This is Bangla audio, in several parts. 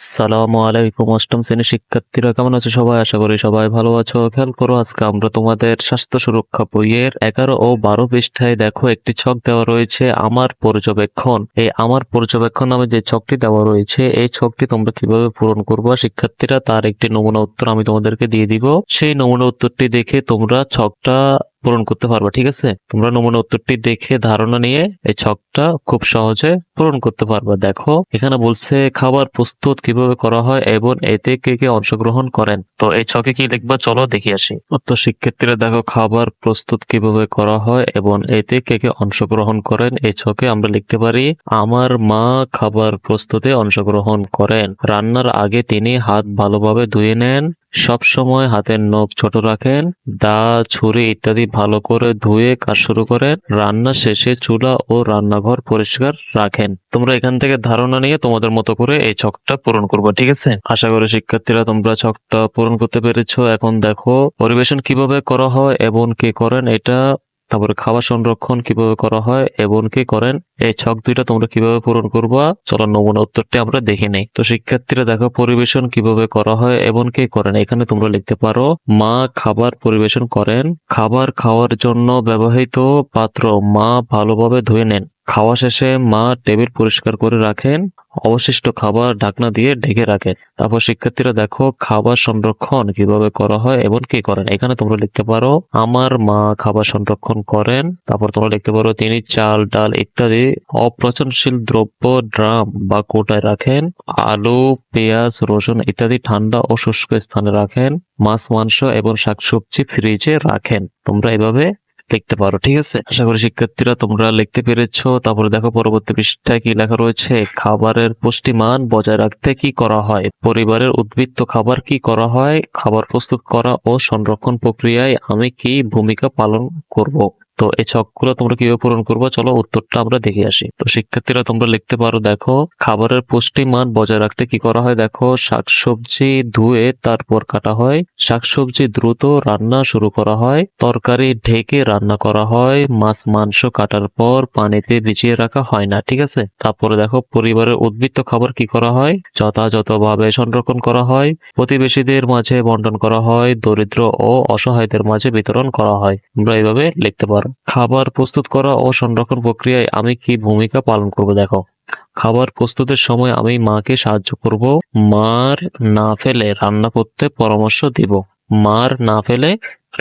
আসসালামু আলাইকুম। অষ্টম শ্রেণীর শিক্ষার্থীরা কেমন আছো সবাই? আশা করি সবাই ভালো আছো। খেয়াল করো, আজকে আমরা তোমাদের স্বাস্থ্য সুরক্ষা বইয়ের 11 ও 12 পৃষ্ঠায় দেখো একটি ছক দেওয়া রয়েছে, আমার পর্যবেক্ষণ। এই আমার পর্যবেক্ষণ নামে যে ছকটি দেওয়া রয়েছে, এই ছকটি তোমরা কিভাবে পূরণ করবা শিক্ষার্থীরা, তার একটি নমুনা উত্তর আমি তোমাদেরকে দিয়ে দিব। সেই নমুনা উত্তরটি দেখে তোমরা ছকটা পূরণ করতে পারবা। ঠিক আছে, তোমরা নমুনা উত্তরটি দেখে ধারণা নিয়ে এই ছকটা খুব সহজে পূরণ করতে পারবা। দেখো এখানে বলছে খাবার প্রস্তুত কিভাবে করা হয় এবং এতে কে কে অংশগ্রহণ করেন। তো এই ছকে কি লিখবা, চলো দেখি আসি। তো শিক্ষার্থীরা দেখো, খাবার প্রস্তুত কিভাবে করা হয় এবং এতে কে কে অংশগ্রহণ করেন, এই ছকে আমরা লিখতে পারি আমার মা খাবার প্রস্তুতে অংশগ্রহণ করেন। রান্নার আগে তিনি হাত ভালোভাবে ধুয়ে নেন, সব সময় হাতের নখ ছোট রাখেন, দা ছুরি ইত্যাদি ভালো করে ধুয়ে কাজ শুরু করেন, রান্না শেষে চুলা ও রান্নাঘর পরিষ্কার রাখেন। তোমরা এখান থেকে ধারণা নিয়ে তোমাদের মতো করে এই ছকটা পূরণ করবে। ঠিক আছে, আশা করি শিক্ষার্থীরা তোমরা ছকটা পূরণ করতে পেরেছো। এখন দেখো পরিবেশন কিভাবে করা হয় এবং কে করেন এটা, তারপরে খাবার সংরক্ষণ কিভাবে করা হয় এবং কে করেন, এই ছক দুইটা তোমরা কিভাবে পূরণ করবা, চলো নমুনা উত্তরটি আমরা দেখে নেই। তো শিক্ষার্থীরা দেখো, পরিবেশন কিভাবে করা হয় এবং কে করেন, এখানে তোমরা লিখতে পারো মা খাবার পরিবেশন করেন। খাবার খাওয়ার জন্য ব্যবহৃত পাত্র মা ভালোভাবে ধুয়ে নেন। খাওয়া শেষে মা টেবিল পরিষ্কার করে রাখেন, অবশিষ্ট খাবার ঢাকনা দিয়ে ঢেকে রাখেন। তারপর শিক্ষার্থীরা দেখো, খাবার সংরক্ষণ কিভাবে করা হয় এবং কে করেন, এখানে তোমরা লিখতে পারো আমার মা খাবার সংরক্ষণ করেন। তারপর তোমরা লিখতে পারো তিনি চাল ডাল ইত্যাদি অপচনশীল দ্রব্য ড্রাম বা কোটায় রাখেন। আলু পেঁয়াজ রসুন ইত্যাদি ঠান্ডা ও শুষ্ক স্থানে রাখেন। মাছ মাংস এবং শাকসবজি ফ্রিজে রাখেন। তোমরা এভাবে লিখতে পারো। ঠিক আছে, আশা করি শিক্ষার্থীরা তোমরা লিখতে পেরেছো। তারপরে দেখো পরবর্তী পৃষ্ঠায় কি লেখা রয়েছে, খাবারের পুষ্টিমান বজায় রাখতে কি করা হয়, পরিবারের উদ্বৃত্ত খাবার কি করা হয়, খাবার প্রস্তুত করা ও সংরক্ষণ প্রক্রিয়ায় আমি কি ভূমিকা পালন করব। তো এই ছকগুলো তোমরা কিভাবে পূরণ করবো, চলো উত্তরটা আমরা দেখে আসি। তো শিক্ষার্থীরা তোমরা লিখতে পারো, দেখো খাবারের পুষ্টিমান বজায় রাখতে কি করা হয়, দেখো শাকসবজি ধুয়ে তারপর কাটা হয়, শাকসবজি দ্রুত রান্না শুরু করা হয়, তরকারি ঢেকে রান্না করা হয়, মাছ মাংস কাটার পর পানিতে ভিজিয়ে রাখা হয় না। ঠিক আছে, তারপরে দেখো পরিবারের উদ্বৃত্ত খাবার কি করা হয়, যথাযথভাবে সংরক্ষণ করা হয়, প্রতিবেশীদের মাঝে বন্টন করা হয়, দরিদ্র ও অসহায়দের মাঝে বিতরণ করা হয়। আমরা এইভাবে লিখতে পারো। খাবার প্রস্তুত করা ও সংরক্ষণ প্রক্রিয়ায় আমি কি ভূমিকা পালন করব, দেখো খাবার প্রস্তুতের সময় আমি মাকে সাহায্য করব, মার না ফেলে রান্না করতে পরামর্শ দিব, মার না ফেলে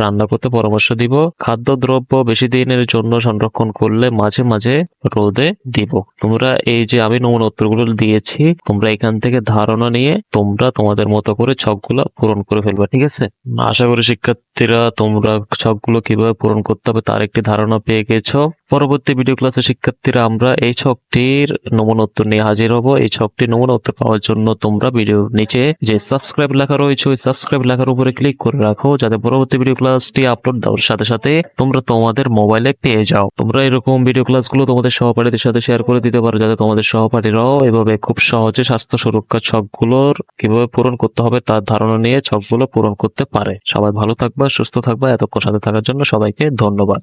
রান্না করতে পরামর্শ দিব, খাদ্যদ্রব্য বেশি দিনের জন্য সংরক্ষণ করলে মাঝে মাঝে রোদে দিব। তোমরা এই যে আমি নমুনা উত্তরগুলো দিয়েছি, তোমরা এখান থেকে ধারণা নিয়ে তোমরা তোমাদের মতো করে ছকগুলো পূরণ করে ফেলবে। ঠিক আছে, আশা করি শিক্ষার্থীরা তোমরা ছকগুলো কিভাবে পূরণ করতে হবে তার একটি ধারণা পেয়ে গেছো। পরবর্তী ভিডিও ক্লাসে শিক্ষার্থীরা আমরা এই ছকটির নমুনা উত্তর নিয়ে হাজির হব। এই ছকটির নমুনা উত্তর পাওয়ার জন্য তোমরা ভিডিওর নিচে যে সাবস্ক্রাইব লেখা রয়েছে, ওই সাবস্ক্রাইব লেখার উপরে ক্লিক করে রাখো, যাতে পরবর্তী ভিডিও ক্লাসটি আপলোড দেওয়ার সাথে সাথে তোমরা তোমাদের মোবাইলে পেয়ে যাও। তোমরা এরকম ভিডিও ক্লাসগুলো তোমাদের সহপাঠীদের সাথে শেয়ার করে দিতে পারো, যাতে তোমাদের সহপাঠীরাও এভাবে খুব সহজে স্বাস্থ্য সুরক্ষা ছকগুলোর কিভাবে পূরণ করতে হবে তার ধারণা নিয়ে ছকগুলো পূরণ করতে পারে। সবাই ভালো থাকবা, সুস্থ থাকবা। এতক্ষণ সাথে থাকার জন্য সবাইকে ধন্যবাদ।